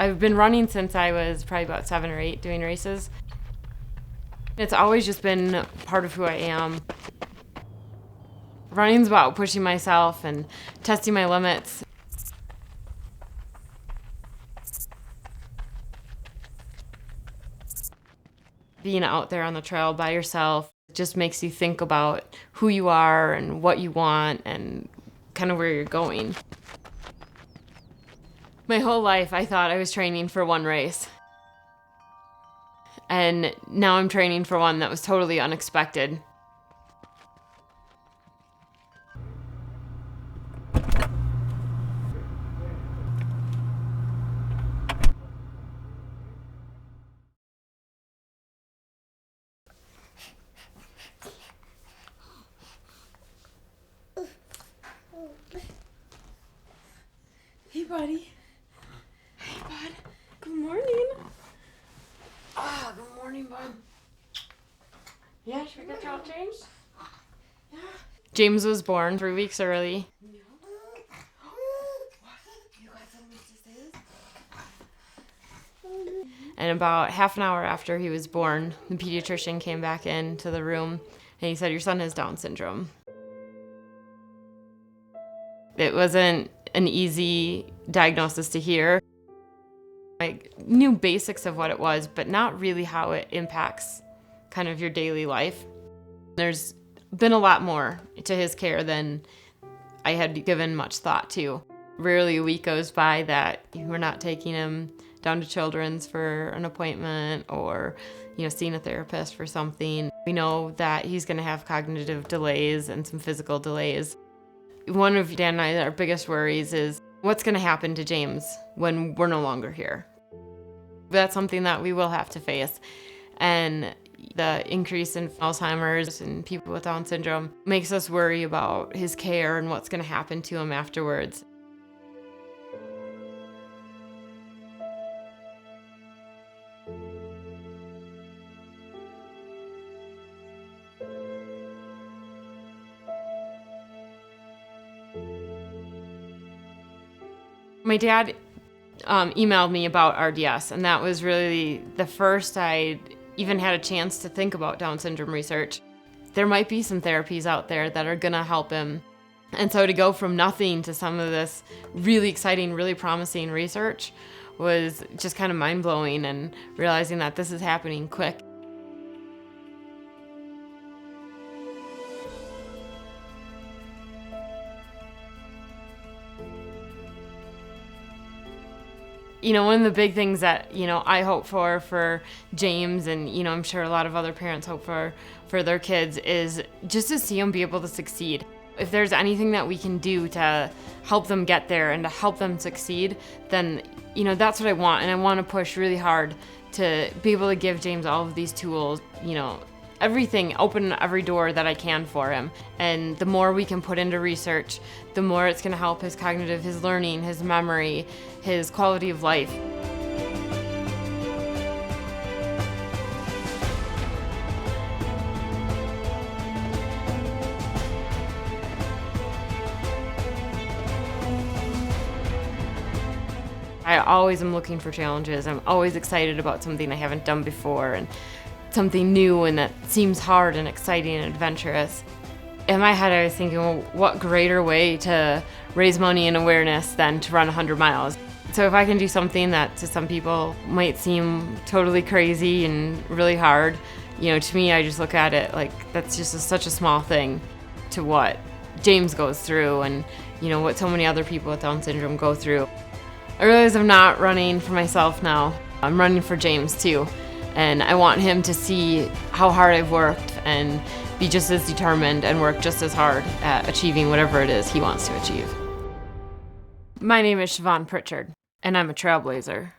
I've been running since I was probably about 7 or 8 doing races. It's always just been part of who I am. Running's about pushing myself and testing my limits. Being out there on the trail by yourself just makes you think about who you are and what you want and kind of where you're going. My whole life I thought I was training for one race. And now I'm training for one that was totally unexpected. Hey, buddy. Hey, bud. Good morning. Ah, good morning, bud. Yeah, should we get you all changed? Yeah. James was born 3 weeks early. You got something to say? And about half an hour after he was born, the pediatrician came back into the room and he said, "Your son has Down syndrome." It wasn't an easy diagnosis to hear. I knew basics of what it was, but not really how it impacts kind of your daily life. There's been a lot more to his care than I had given much thought to. Rarely a week goes by that we're not taking him down to Children's for an appointment or, seeing a therapist for something. We know that he's going to have cognitive delays and some physical delays. One of Dan and I, our biggest worries is what's going to happen to James when we're no longer here. That's something that we will have to face. And the increase in Alzheimer's and people with Down syndrome makes us worry about his care and what's going to happen to him afterwards. My dad emailed me about RDS, and that was really the first I even had a chance to think about Down syndrome research. There might be some therapies out there that are gonna help him. And so to go from nothing to some of this really exciting, really promising research was just kind of mind-blowing, and realizing that this is happening quick. One of the big things that, I hope for James, and, I'm sure a lot of other parents hope for their kids, is just to see them be able to succeed. If there's anything that we can do to help them get there and to help them succeed, then, that's what I want. And I want to push really hard to be able to give James all of these tools, everything, open every door that I can for him. And the more we can put into research, the more it's going to help his cognitive, his learning, his memory, his quality of life. I always am looking for challenges. I'm always excited about something I haven't done before, and something new and that seems hard and exciting and adventurous. In my head, I was thinking, well, what greater way to raise money and awareness than to run 100 miles? So if I can do something that to some people might seem totally crazy and really hard, to me, I just look at it like that's just such a small thing to what James goes through and, what so many other people with Down syndrome go through. I realize I'm not running for myself now. I'm running for James too. And I want him to see how hard I've worked and be just as determined and work just as hard at achieving whatever it is he wants to achieve. My name is Siobhan Pritchard, and I'm a trailblazer.